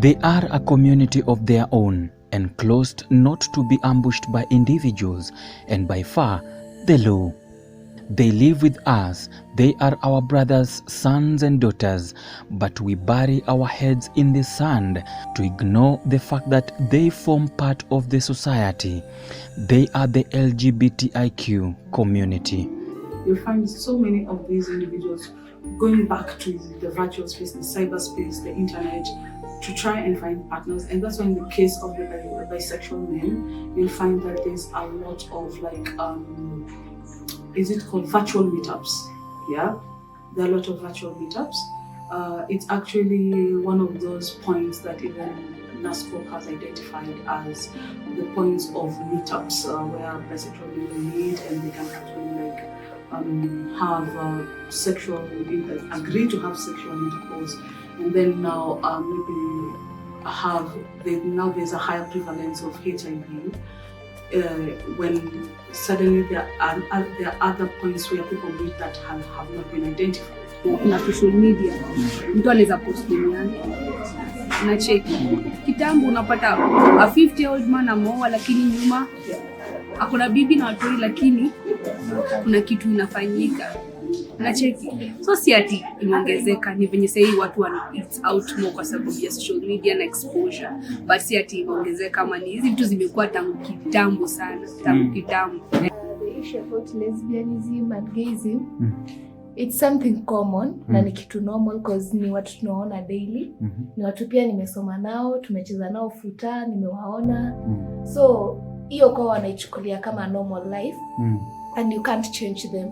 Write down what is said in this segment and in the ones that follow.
They are a community of their own, enclosed not to be ambushed by individuals, and by far the low. They live with us. They are our brothers, sons and daughters, but we bury our heads in the sand to ignore the fact that they form part of the society. They are the LGBTIQ community. You'll find so many of these individuals going back to the virtual space, the cyberspace, the internet, to try and find partners. And that's why in the case of the bisexual men, you'll find that there's a lot of is it called virtual meetups? Yeah, there are a lot of virtual meetups. It's actually one of those points that even NASCO has identified as the points of meetups where bisexual people meet and they can actually have sexual, agree to have sexual intercourse, and then now there's a higher prevalence of HIV. When suddenly there are other points where people meet that have not been identified. Na social media, mtu anaweza post demu yake. Unacheki. Kitambo unapata a 50-year-old man ameoa lakini nyuma akona bibi na watoto lakini kuna kitu inafanyika. Unacheki. So si ati imeongezeka, ni venye sasa watu it's out more kwa sababu ya social media na exposure. But si ati imeongezeka kama ni hizi vitu zimekuwa tangu kitambo sana, tangu kitambo. The issue about lesbianism and gayism, it's something common na ni kitu normal because ni watu tunaona daily. Ni watu pia nimesoma nao, tumecheza nao futa, nimewaona. So hiyo kwa wanaichukulia kama normal life and you can't change them.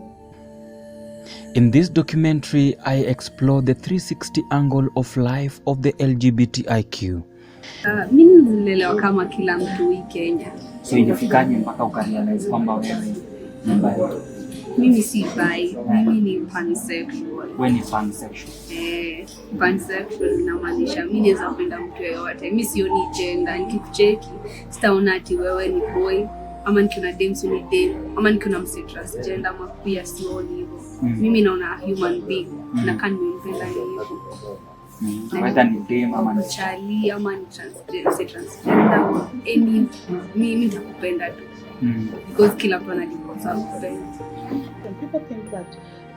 In this documentary, I explore the 360 angle of life of the LGBTIQ. Mimi nilelewa kama kila mtu hii Kenya. So ilifikaje mpaka ukarealize kwamba wewe ni bi? Mimi si bi, mimi ni pansexual. Wewe ni pansexual? Pansexual inamaanisha mimi naweza kupenda mtu yeyote. Mimi sioni gender, nikikucheki sitaona ati wewe ni boy, ama nikiona dem si ni dem, ama nikiona mse transgender ama pia sioni hivyo. Mimi naona human being na kan nimpenda hivyo. Whether ni dem ama ni chali ama ni transgender, mimi nitakupenda tu. Because kila mtu anajipenda kupenda. People think that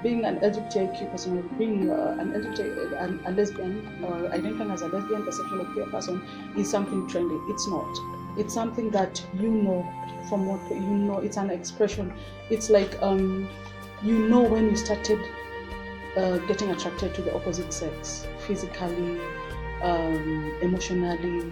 being an LGBTIQ person or being a lesbian or identifying as a lesbian, bisexual or queer person is something trendy. It's not. It's something that you know from what you know. It's an expression. It's like when you started getting attracted to the opposite sex, physically, emotionally,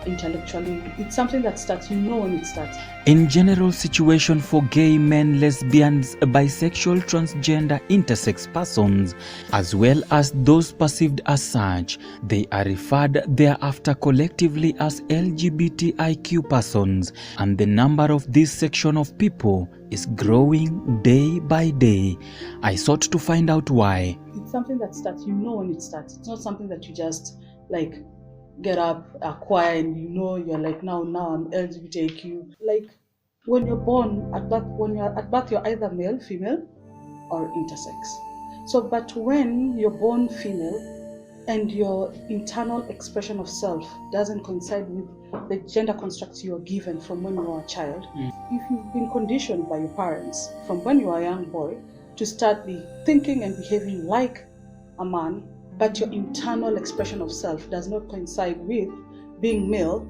intellectually. It's something that starts, when it starts. In general situation for gay men, lesbians, bisexual, transgender, intersex persons, as well as those perceived as such, they are referred thereafter collectively as LGBTIQ persons, and the number of this section of people is growing day by day. I sought to find out why. It's something that starts, when it starts. It's not something that you just get up, acquire, and you're like, now I'm LGBTIQ. Like when you're born at birth, you're either male, female, or intersex. So, but when you're born female and your internal expression of self doesn't coincide with the gender constructs you're given from when you were a child, if you've been conditioned by your parents from when you were a young boy to start thinking and behaving like a man, but your internal expression of self does not coincide with being male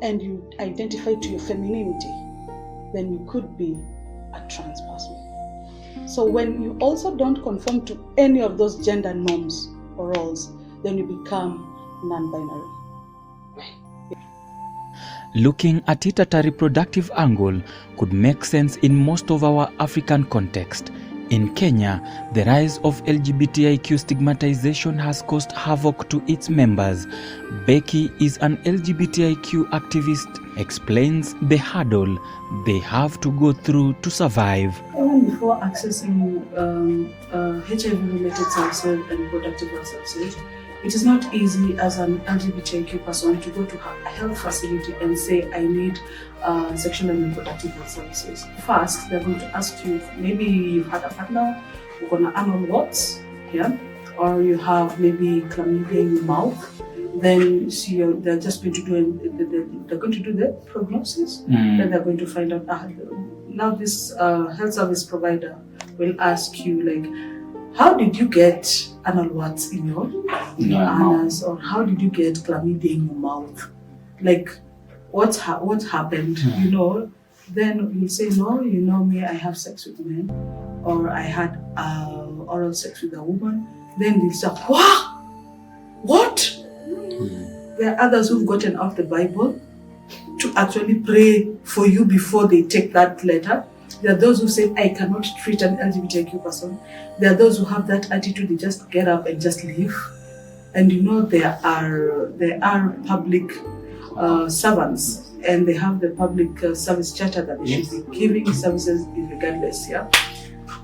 and you identify to your femininity, then you could be a trans person. So when you also don't conform to any of those gender norms or roles, then you become non-binary. Looking at it at a reproductive angle could make sense in most of our African context. In Kenya, the rise of LGBTIQ stigmatization has caused havoc to its members. Becky is an LGBTIQ activist, explains the hurdle they have to go through to survive. Even before accessing HIV-related services and reproductive health services, it is not easy as an LGBTIQ person to go to a health facility and say, I need sexual and reproductive health services. First, they're going to ask you, maybe you've had a partner, you're going to anal warts, or you have maybe chlamydia in your mouth, then they're just going to do the prognosis. Then they're going to find out. Now this health service provider will ask you like, how did you get anal warts in your anus, or how did you get chlamydia in your mouth? Like, what happened? You know. Then you'll say, no, you know me, I have sex with men, or I had oral sex with a woman. Then they'll say, wow, what? There are others who've gotten out the Bible to actually pray for you before they take that letter. There are those who say, I cannot treat an LGBTIQ person. There are those who have that attitude, they just get up and just leave. And you know, there are public servants, and they have the public service charter that they should be giving services regardless. Yeah.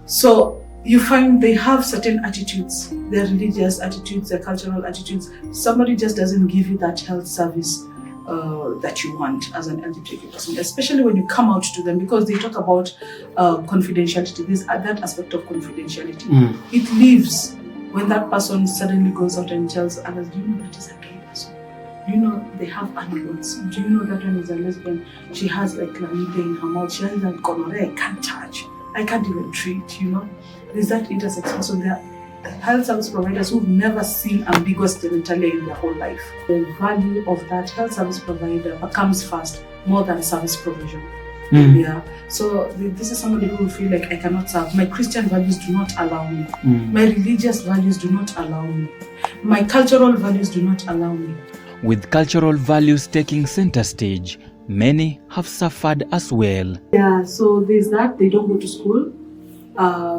So you find they have certain attitudes, their religious attitudes, their cultural attitudes. Somebody just doesn't give you that health service that you want as an LGBTQ person, especially when you come out to them, because they talk about confidentiality. There's that aspect of confidentiality. It leaves when that person suddenly goes out and tells others, do you know that is a gay person? Do you know they have anal warts? Do you know that one is a lesbian? She has like chlamydia in her mouth. She has like gonorrhea. I can't touch. I can't even treat, you know. There's that intersex person. There are health service providers who've never seen ambiguous genitalia in their whole life. The value of that health service provider comes first, more than service provision. Yeah. So this is somebody who will feel like, I cannot serve. My Christian values do not allow me. My religious values do not allow me. My cultural values do not allow me. With cultural values taking center stage, many have suffered as well. Yeah, so there's that. They don't go to school.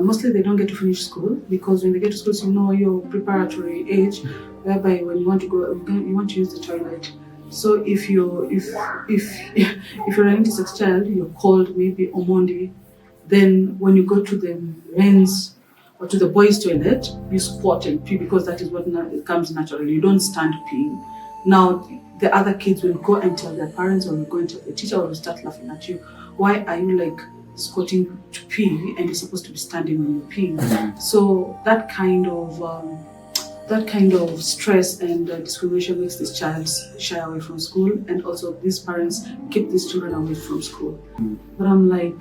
Mostly they don't get to finish school, because when they get to school, you know, your preparatory age, whereby when you want to go, you want to use the toilet. So if you're an intersex child, you're called maybe on Monday. Then when you go to the men's or to the boys' toilet, you squat and pee, because that is what comes naturally. You don't stand peeing. Now the other kids will go and tell their parents, or will go and tell the teacher, or will start laughing at you. Why are you like squatting to pee and you're supposed to be standing when you're peeing? So that kind of stress and discrimination makes this child shy away from school, and also these parents keep these children away from school. But I'm like,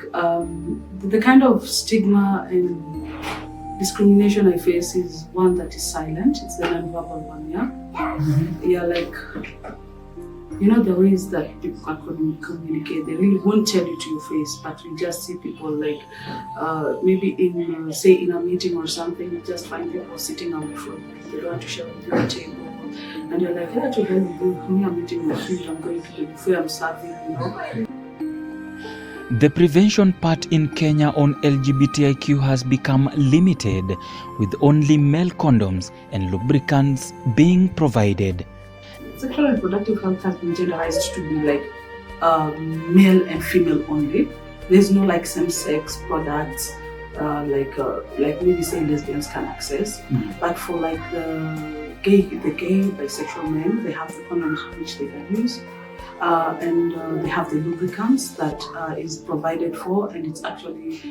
the kind of stigma and discrimination I face is one that is silent. It's the non-verbal one, yeah? Yeah, like, you know, the ways that people can communicate, they really won't tell you to your face, but you just see people like, maybe in, say in a meeting or something, you just find people sitting away from you. They don't want to share with you a table. And you're like, yeah, to hell with you, I'm meeting my food, I'm going to the buffet, I'm serving, you know. The prevention part in Kenya on LGBTIQ has become limited, with only male condoms and lubricants being provided. Sexual and reproductive health has been genderized to be like male and female only. There's no like same-sex products like maybe say lesbians can access. But for like the gay, bisexual men, they have the condoms which they can use. And they have the lubricants that is provided for, and it's actually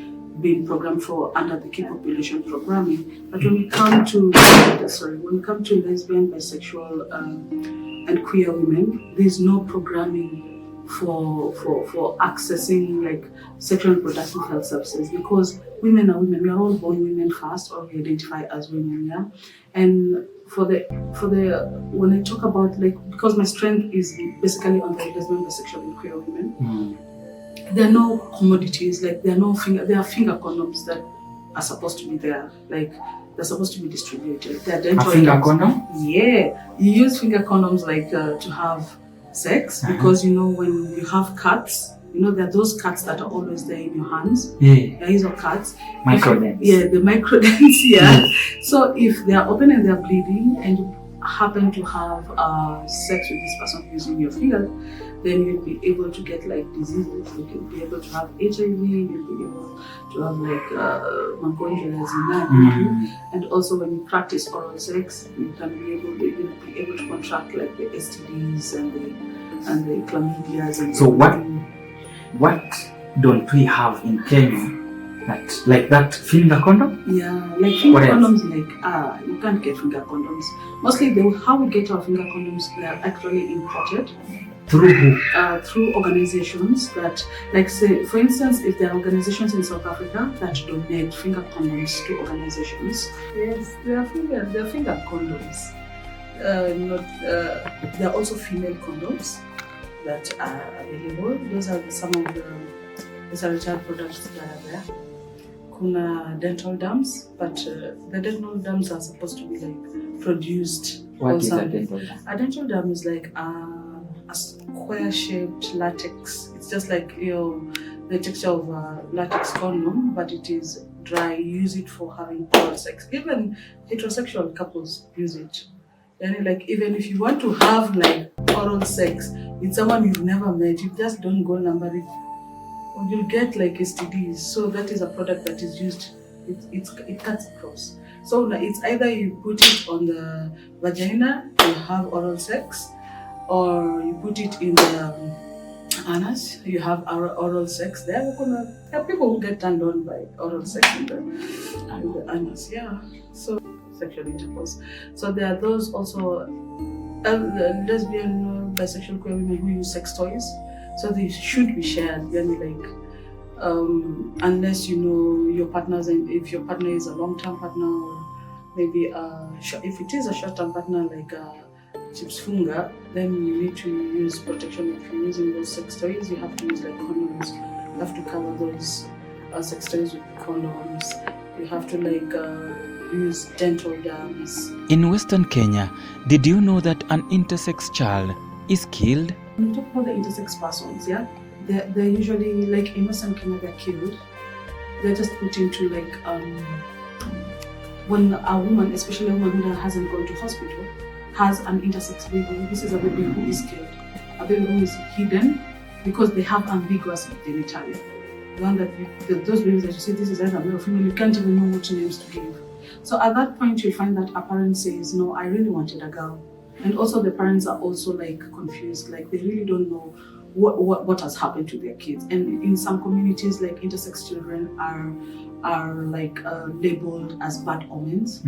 being programmed for under the key population programming. But when we come to lesbian, bisexual, and queer women, there's no programming for accessing like sexual and reproductive health services, because women are women. We are all born women first, or we identify as women, yeah. And for the when I talk about like, because my strength is basically on the lesbian, bisexual, and queer women, there are no commodities, like there are finger condoms that are supposed to be there, like they're supposed to be distributed. They're dental. A finger condom? Yeah, you use finger condoms like to have sex, because you know when you have cuts, you know there are those cuts that are always there in your hands. Yeah, these are cuts. Microdents. Yeah, the microdents. Yeah. So if they are open and they are bleeding, and you happen to have sex with this person using your finger, then you'll be able to get like diseases. You'll be able to have HIV. You'll be able to have like microinjuries in that. And also when you practice oral sex, you'll be able to contract like the STIs and the chlamydias. And so what don't we have in Kenya that finger condom? Yeah, like finger What else? condoms, like you can't get finger condoms. Mostly, how we get our finger condoms, they are actually imported Through who? through organizations that, like, say, for instance, if there are organizations in South Africa that donate finger condoms to organizations, yes, they are finger condoms. There are also female condoms that are available. Those are some of the retired products that are there. Kuna dental dams, but the dental dams are supposed to be like produced. What is a dental dam? A dental dam is like a square-shaped latex. It's just like the texture of a latex condom, but it is dry. You use it for having oral sex. Even heterosexual couples use it. And like even if you want to have like oral sex with someone you've never met, you just don't go number it, or you'll get like STDs. So that is a product that is used. It cuts across. So it's either you put it on the vagina, you have oral sex, or you put it in the anus, you have oral sex. There are people who get turned on by oral sex in the anus. Yeah. So sexual intercourse. So there are those also lesbian, bisexual, queer women who use sex toys. So they should be shared. Unless you know your partners, and if your partner is a long-term partner, or maybe if it is a short-term partner like chips funga, then you need to use protection. If you're using those sex toys, you have to use like condoms. You have to cover those sex toys with condoms. You have to use dental dams. In Western Kenya, did you know that an intersex child is killed? When we talk about the intersex persons, yeah, they're usually, like in Western Kenya, they're killed. They're just put into like, when a woman, especially a woman who hasn't gone to hospital, has an intersex baby, this is a baby who is killed. A baby who is hidden because they have ambiguous genitalia. The one that those babies that you see, this is either male or female, you can't even know what names to give. So at that point, you'll find that a parent says, no, I really wanted a girl. And also the parents are also like confused, like they really don't know what has happened to their kids. And in some communities, like intersex children are like labeled as bad omens.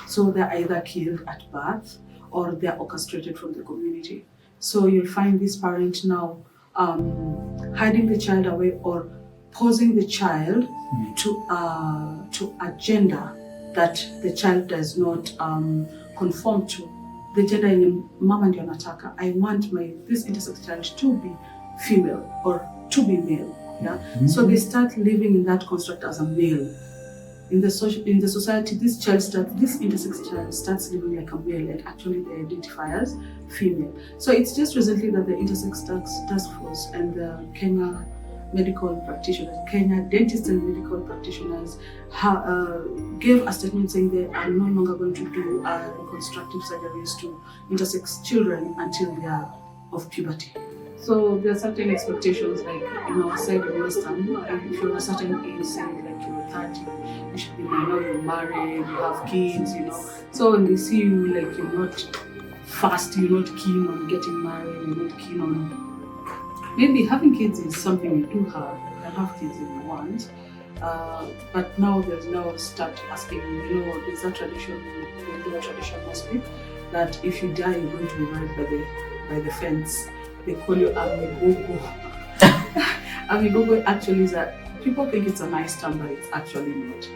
So they're either killed at birth or they're orchestrated from the community. So you'll find this parent now hiding the child away or posing the child to a gender that the child does not conform to. The gender in mama ndio nataka. I want this intersex child to be female or to be male. Yeah. So they start living in that construct as a male. In the society, this intersex child starts living like a male, like actually they identify as female. So it's just recently that the intersex task force and the Kenya medical practitioners, Kenya dentists and medical practitioners gave a statement saying they are no longer going to do reconstructive surgeries to intersex children until they are of puberty. So there are certain expectations, like in our side in Western, if you're a certain age, say like you're 30, you should be, you're married, you have kids, So when they see you like you're not fast, you're not keen on getting married, you're not keen on maybe having kids is something you do have. You can have kids if you want. But now start asking, there's a tradition, we do a tradition mostly, that if you die, you're going to be married by the fence. They call you amigogo. Amigogo actually is people think it's a nice term, but it's actually not.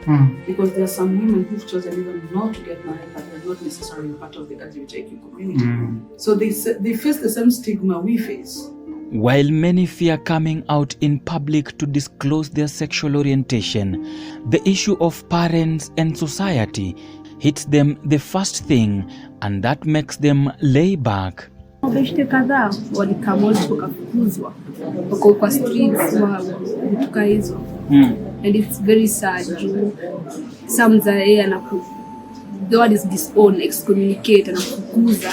Because there are some women who've chosen even not to get married, but they're not necessarily part of the LGBTIQ community. So they face the same stigma we face. While many fear coming out in public to disclose their sexual orientation, the issue of parents and society hits them the first thing, and that makes them lay back. Mabeshte kadhaa walikamata wakafukuzwa wako kwa streets wa kutoka hizo. And it's very sad. Some za the word is disown, excommunicate, anafukuza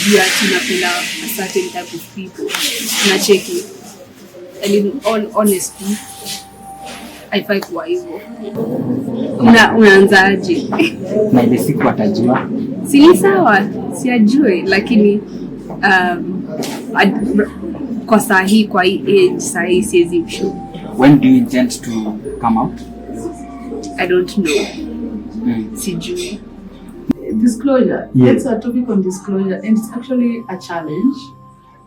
juu ati napenda a certain type of people. Nacheki. And in all honesty, haifai kuwa hivyo. Unaanzaje? Na ile siku atajua. Si ni sawa, siajue, lakini kwa sahi, kwa hii age, sahi siwezi mshow. When do you intend to come out? I don't know. Sijui. Disclosure. Yeah. It's a topic on disclosure, and it's actually a challenge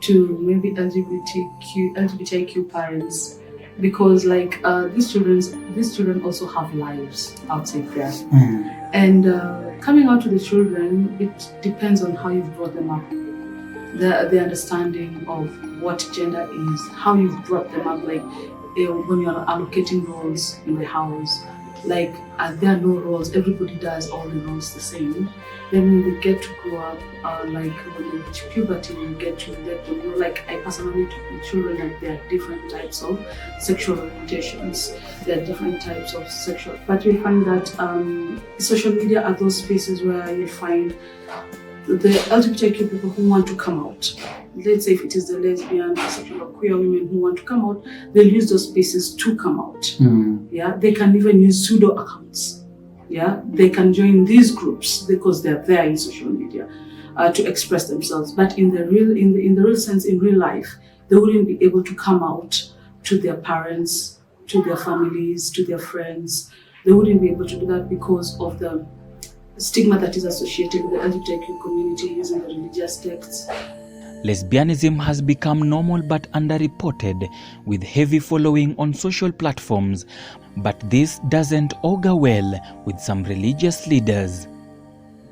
to maybe LGBTIQ parents, because like these children also have lives outside there, and coming out to the children, it depends on how you've brought them up, the understanding of what gender is, how you've brought them up, like when you're allocating roles in the house. Like there are no roles, everybody does all the roles the same. Then when they get to grow up, like when they reach puberty, you get to let them know. Like I personally talk with children, like there are different types of sexual orientations, there are different types of sexual. But you find that social media are those spaces where you find the LGBTIQ people who want to come out. Let's say if it is the lesbian, bisexual, or queer women who want to come out, they'll use those spaces to come out. Yeah, they can even use pseudo accounts. Yeah, they can join these groups because they're there in social media to express themselves. But in the real sense, in real life, they wouldn't be able to come out to their parents, to their families, to their friends. They wouldn't be able to do that because of the stigma that is associated with the LGBTIQ community using the religious texts. Lesbianism has become normal but underreported, with heavy following on social platforms. But this doesn't augur well with some religious leaders.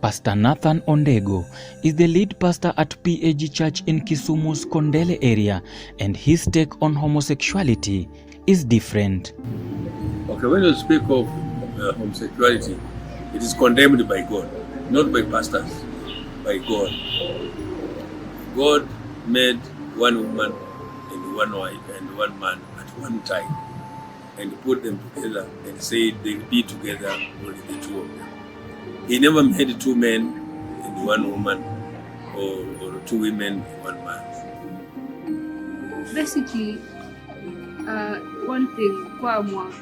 Pastor Nathan Ondego is the lead pastor at PAG Church in Kisumu's Kondele area, and his take on homosexuality is different. Okay, when you speak of homosexuality, it is condemned by God, not by pastors, by God. God made one woman and one wife and one man at one time and put them together and said they be together, only the two of them. He never made two men and one woman or two women and one man. Basically, one thing kuamua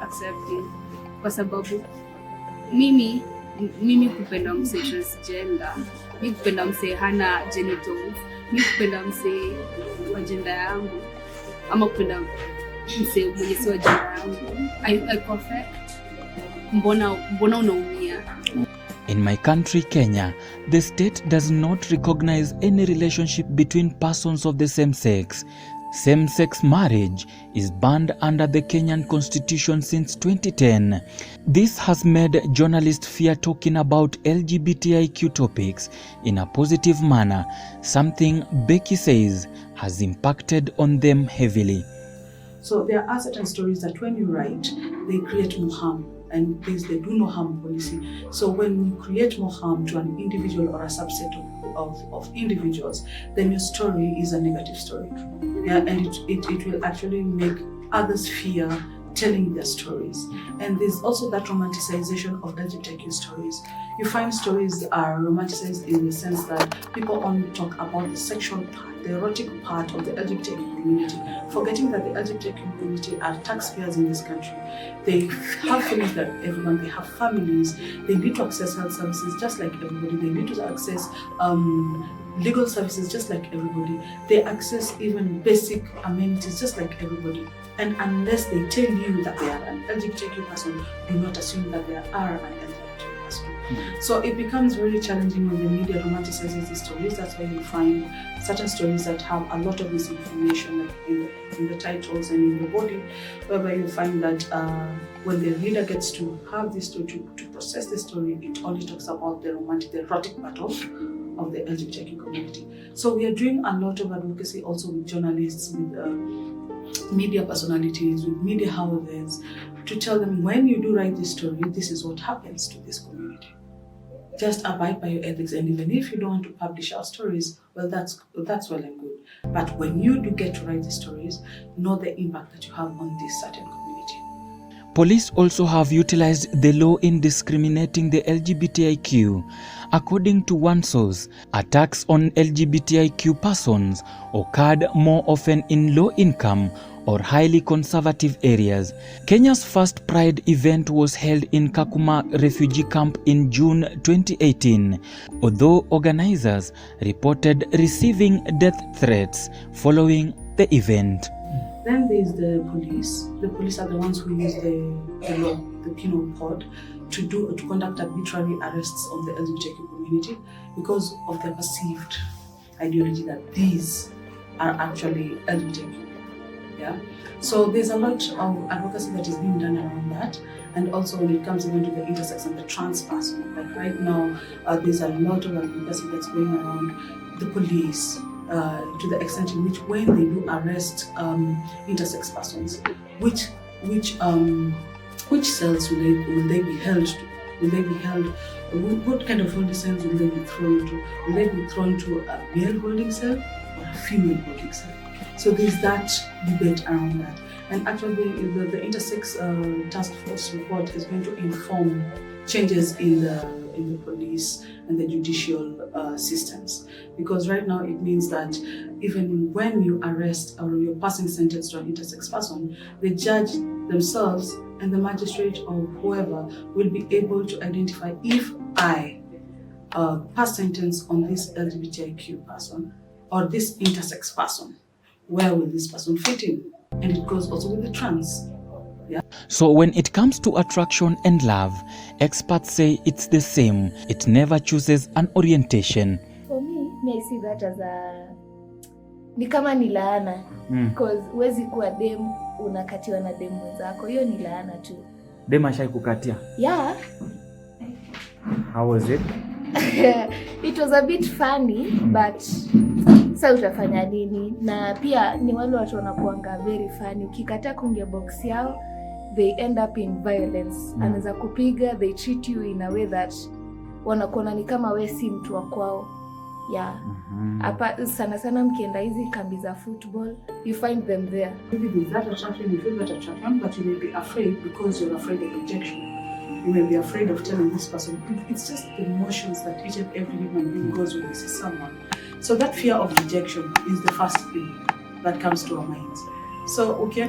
accepting kwa sababu mimi kupenda mse transgender, mimi kupenda mse hana genitals, mimi kupenda mse wa gender yangu, ama kupenda mse mwenye si wa gender yangu, I perfect. Mbona unaumia? In my country, Kenya, the state does not recognize any relationship between persons of the same sex. Same-sex marriage is banned under the Kenyan Constitution since 2010. This has made journalists fear talking about LGBTIQ topics in a positive manner, something Becky says has impacted on them heavily. So there are certain stories that when you write, they create more harm, and please, they do no harm policy. So when you create more harm to an individual or a subset of individuals, then your story is a negative story. Yeah, and it will actually make others fear telling their stories. And there's also that romanticization of LGBTQ stories. You find stories are romanticized in the sense that people only talk about the sexual part, the erotic part of the LGBTQ community, forgetting that the LGBTQ community are taxpayers in this country. They have feelings like everyone, they have families, they need to access health services just like everybody, they need to access legal services just like everybody, they access even basic amenities just like everybody. And unless they tell you that they are an LGBTQ person, do not assume that they are an LGBTQ person. So it becomes very challenging when the media romanticizes these stories. That's why you find certain stories that have a lot of misinformation, like in the titles and in the body, whereby you find that when the reader gets to have this story, to process the story, it only talks about the romantic, the erotic part of the LGBTQ community. So we are doing a lot of advocacy also with journalists, with media personalities, with media houses, to tell them when you do write this story, this is what happens to this community. Just abide by your ethics, and even if you don't want to publish our stories, well, that's well and good. But when you do get to write the stories, know the impact that you have on this certain community. Police also have utilized the law in discriminating the LGBTIQ. According to one source, attacks on LGBTIQ persons occurred more often in low-income or highly conservative areas. Kenya's first Pride event was held in Kakuma refugee camp in June 2018, although organizers reported receiving death threats following the event. Then there's the police. The police are the ones who use the law, the penal code, to conduct arbitrary arrests of the LGBTIQ community because of their perceived ideology that these are actually LGBTIQ. Yeah. So there's a lot of advocacy that is being done around that, and also when it comes even to the intersex and the trans person. Like right now, there's a lot of advocacy that's going around the police. To the extent in which when they do arrest intersex persons, which cells will they be held to? Will they be held? What kind of holding cells will they be thrown to? Will they be thrown to a male holding cell or a female holding cell? So there's that debate around that. And actually, the intersex task force report is going to inform changes in the police and the judicial systems, because right now it means that even when you arrest or you're passing sentence to an intersex person, the judge themselves and the magistrate or whoever will be able to identify if I pass sentence on this LGBTIQ person or this intersex person, where will this person fit in? And it goes also with the trans. Yeah. So when it comes to attraction and love, experts say it's the same. It never chooses an orientation. For me, I see that as ni kama ni laana. Because huwezi kuwa dem unakatiwa na dem mwenzako. Hiyo ni laana tu. Dem ashai kukatia? Yeah. How was it? It was a bit funny, but sasa utafanya nini? Na pia ni wale watu wanakuanga very funny. Ukikataa kuingia box yao, they end up in violence. Anaweza kupiga, they treat you in a way that wanakuona ni kama wewe si mtu wa kwao. Yeah. Hapa sana mkienda hizi kambi za football, you find them there. Maybe there's that attraction, you feel that attraction, but you may be afraid because you're afraid of rejection. You may be afraid of telling this person. It's just the emotions that each and every human being goes when they see someone. So that fear of rejection is the first thing that comes to our minds. So kila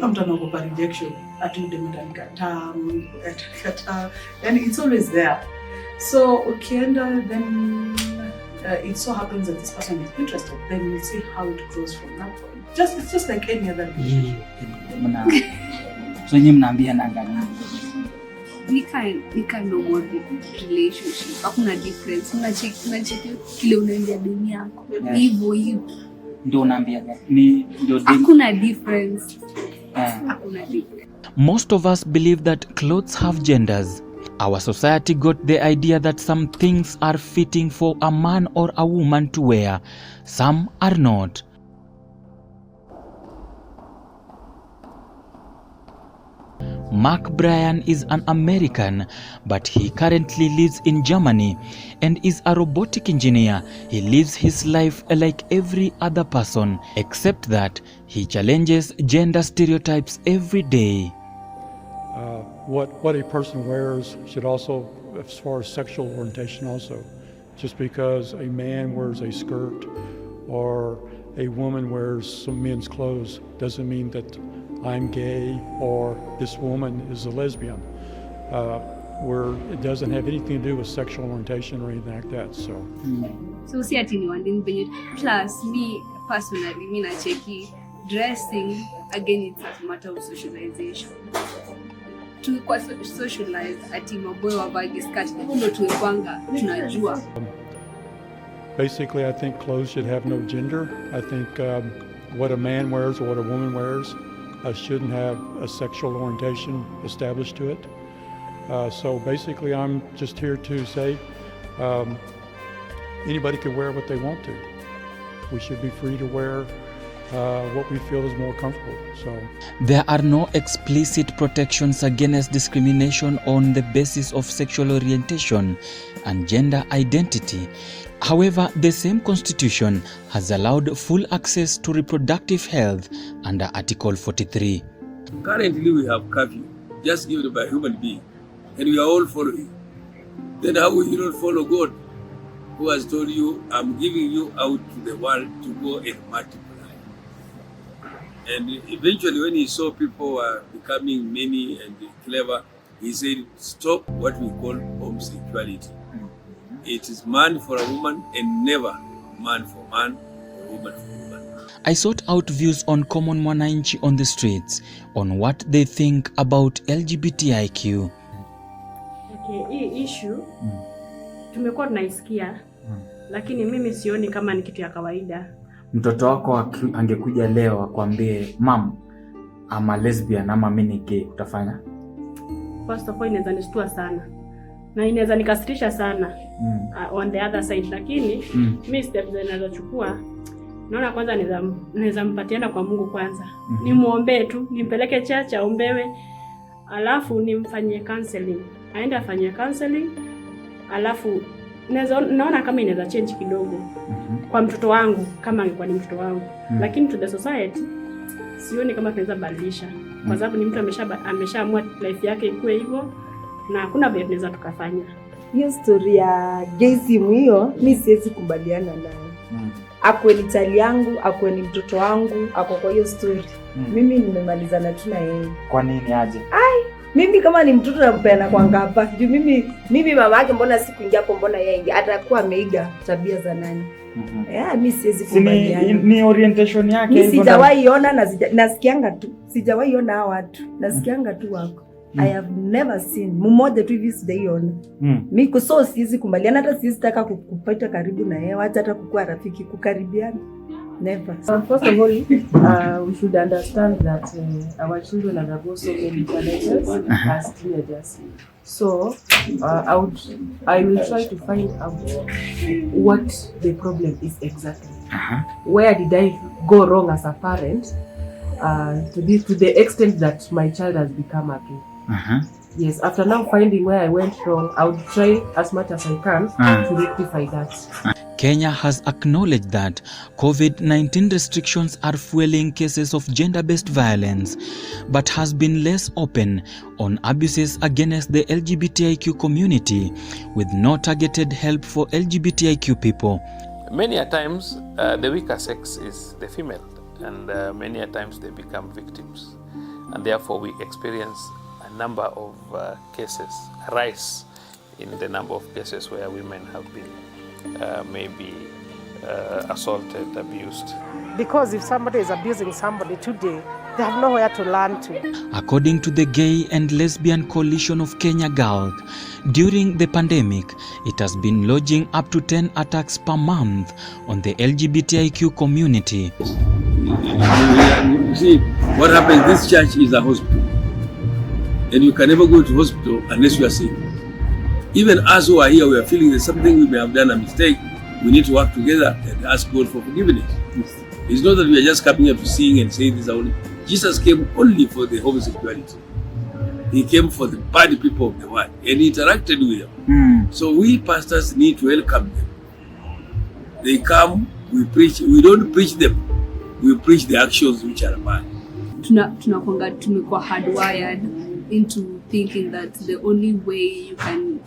mtu anaogopa rejection, atanikataa, and it's always there. So ukienda, then it so happens that this person is interested, then we'll see how it goes from that point. It's just like any other relationship. So nyinyi mnaambia nanga nini? Ni kind of what relationship. Hakuna difference. Unacheki kile unaendea dunia yako. Hivyo. Ndio unaambia gani? Ndio hakuna difference. Hakuna difference. Most of us believe that clothes have genders. Our society got the idea that some things are fitting for a man or a woman to wear. Some are not. Mark Bryan is an American, but he currently lives in Germany and is a robotic engineer. He lives his life like every other person, except that he challenges gender stereotypes every day. What a person wears should also, as far as sexual orientation also, just because a man wears a skirt or a woman wears some men's clothes doesn't mean that I'm gay or this woman is a lesbian. Where it doesn't have anything to do with sexual orientation or anything like that. So see ati ni wanding benye. Plus me personally, me na cheki dressing again, it's a matter of socialization. To kwa socialize ati maboy wavage skirt ndio tuwanga tunajua. Basically, I think clothes should have no gender. I think what a man wears or what a woman wears shouldn't have a sexual orientation established to it. So basically, I'm just here to say anybody can wear what they want to. We should be free to wear what we feel is more comfortable. So there are no explicit protections against discrimination on the basis of sexual orientation and gender identity. However, the same constitution has allowed full access to reproductive health under Article 43. Currently, we have curfew just given by a human being, and we are all following. Then how will you not follow God, who has told you, I'm giving you out to the world to go and multiply? And eventually, when he saw people were becoming many and clever, he said, stop what we call homosexuality. It is man for a woman and never man for man or woman for woman. I sought out views on common mwananchi on the streets on what they think about LGBTIQ. Okay, hii issue tumekuwa tunaisikia lakini mimi sioni kama ni kitu ya kawaida. Mtoto wako angekuja leo akwambie mam ama lesbian ama mimi ni gay, utafanya? First of all, inaweza nistua sana na inaweza nikasirisha sana on the other side, lakini mimi steps ninazochukua naona kwanza naweza mpatiana kwa Mungu kwanza. Nimuombe tu, nimpeleke church aombewe, alafu nimfanyie counseling. Aende afanyie counseling, alafu naona kama inaweza change kidogo kwa mtoto wangu kama angekuwa ni mtoto wangu. Lakini to the society sioni kama tunaweza badilisha kwa sababu ni mtu ameshaamua life yake ikuwe hivyo na hakuna vile tunaweza tukafanya. Hiyo story ya gayism hiyo mimi siwezi kubaliana nayo. Akwe ni chali yangu, akwe ni mtoto wangu, ako kwa hiyo story. Mimi nimemalizana tu na yeye. Kwa nini aje? Mimi kama ni mtoto nampeana kwa ngapa. Juu mimi mama yake mbona sikuingia hapo, mbona yeye atakuwa ameiga tabia za nani? Mimi siwezi kubaliana. Ni orientation yake hivyo. Mimi sijawahi ona na nasikianga tu. Sijawahi ona hao watu. Nasikianga tu wako. I have never seen mmoja tu hivi sijaiona. Mimi kuso siwezi kubaliana, hata siwezi taka kupata karibu na yeye, hata kukua rafiki kukaribiana. Never. First of all, we should understand that our children undergo so many challenges as teenagers. So, I will try to find out what the problem is exactly. Where did I go wrong as a parent to the extent that my child has become a gay? Yes, after now finding where I went wrong, I would try as much as I can to rectify that. Kenya has acknowledged that COVID-19 restrictions are fueling cases of gender-based violence, but has been less open on abuses against the LGBTIQ community, with no targeted help for LGBTIQ people. Many a times, the weaker sex is the female, and many a times they become victims. And therefore we experience a number of cases, a rise in the number of cases where women have been maybe assaulted, abused. Because if somebody is abusing somebody today, they have nowhere to learn to. According to the Gay and Lesbian Coalition of Kenya GALC, during the pandemic, it has been lodging up to 10 attacks per month on the LGBTIQ community. You see, what happens, this church is a hospital. And you can never go to hospital unless you are sick. Even us who are here, we are feeling there's something we may have done a mistake. We need to work together and ask God for forgiveness. It's not that we are just coming up to sing and say this only. Jesus came only for the homosexuality. He came for the bad people of the world and he interacted with them. So we pastors need to welcome them. They come, we preach. We don't preach them. We preach the actions which are bad. Tumekuwa hardwired into thinking that the only way you can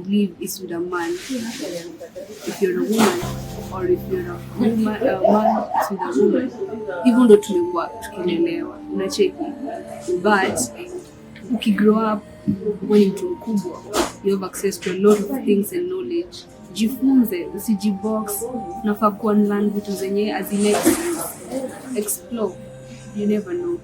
live is with a man. If you're a woman, or if you're a man, it's with a woman. Even though tumekuwa tukilelewa, unacheki. But ukigrow up when mtu mkubwa, you have access to a lot of things and knowledge. Jifunze, usijibox, unafaa kuwa learn vitu zenye azine explore. You never know.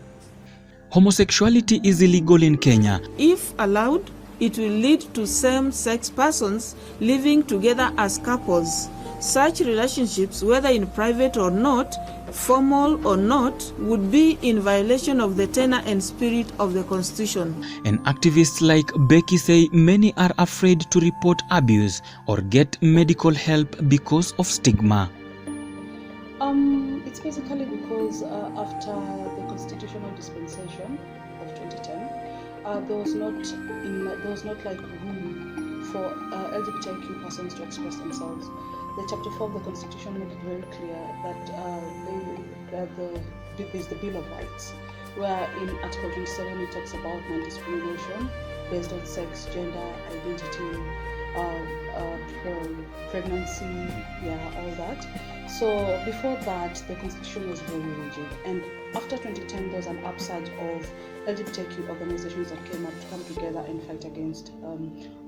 Homosexuality is illegal in Kenya. If allowed, it will lead to same-sex persons living together as couples. Such relationships, whether in private or not, formal or not, would be in violation of the tenor and spirit of the Constitution. And activists like Becky say many are afraid to report abuse or get medical help because of stigma. It's basically because after the constitutional dispensation of 2010, there was not like room for LGBTIQ persons to express themselves. The Chapter 4 of the Constitution made it very clear that there's the Bill of Rights, where in Article 27 it talks about non-discrimination based on sex, gender, identity, pregnancy, all that. So before that, the constitution was very rigid, and after 2010, there was an upsurge of LGBTIQ organizations that come together and fight against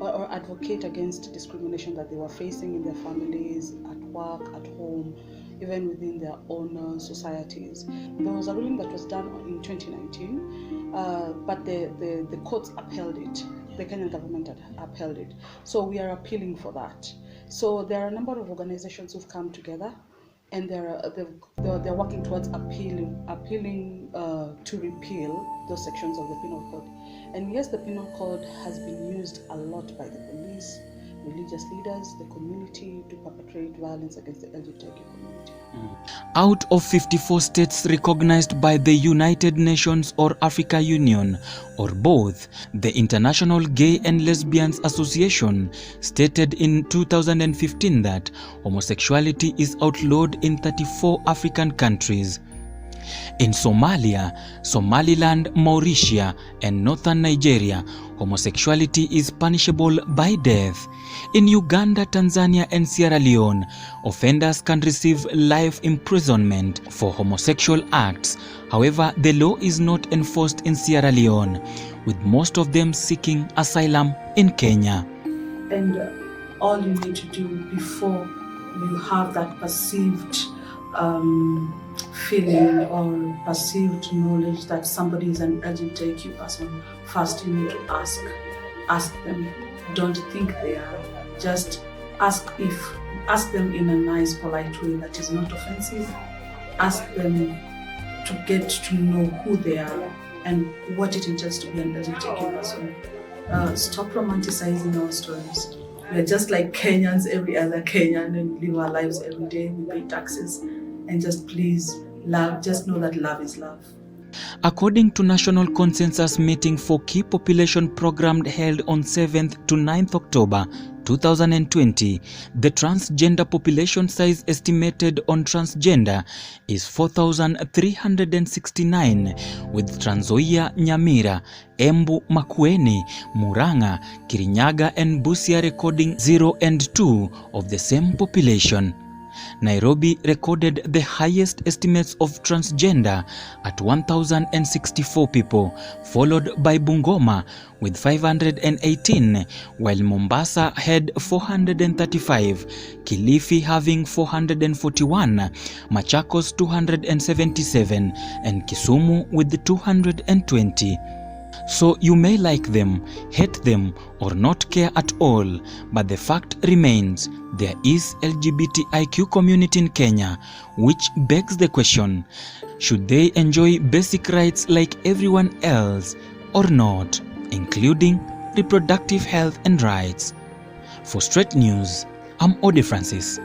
or advocate against discrimination that they were facing in their families, at work, at home, even within their own societies. There was a ruling that was done in 2019, but the courts upheld it. The Kenyan government had upheld it. So we are appealing for that. So there are a number of organizations who've come together, and they're working towards appealing to repeal those sections of the penal code. And yes, the penal code has been used a lot by the police, religious leaders, the community, to perpetrate violence against the LGBTIQ community. Out of 54 states recognized by the United Nations or Africa Union, or both, the International Gay and Lesbians Association stated in 2015 that homosexuality is outlawed in 34 African countries. In Somalia, Somaliland, Mauritius, and northern Nigeria, homosexuality is punishable by death. In Uganda, Tanzania, and Sierra Leone, offenders can receive life imprisonment for homosexual acts. However, the law is not enforced in Sierra Leone, with most of them seeking asylum in Kenya. And all you need to do before you have that perceived feeling or perceived knowledge that somebody is an LGBTIQ person, first you need to ask them. Don't think they are. Just ask them in a nice, polite way that is not offensive. Ask them to get to know who they are and what it entails to be an LGBTIQ person. Stop romanticizing our stories. We're just like Kenyans, every other Kenyan, and we live our lives every day. We pay taxes, and just please love. Just know that love is love. According to National Consensus Meeting for Key Population Program held on 7th to 9th October 2020, the transgender population size estimated on transgender is 4,369, with Trans Nzoia, Nyamira, Embu, Makueni, Murang'a, Kirinyaga and Busia recording 0 and 2 of the same population. Nairobi recorded the highest estimates of transgender at 1,064 people, followed by Bungoma with 518, while Mombasa had 435, Kilifi having 441, Machakos 277, and Kisumu with 220. So you may like them, hate them, or not care at all, but the fact remains there is LGBTIQ community in Kenya, which begs the question, should they enjoy basic rights like everyone else or not, including reproductive health and rights? For Straight News, I'm Ode Francis.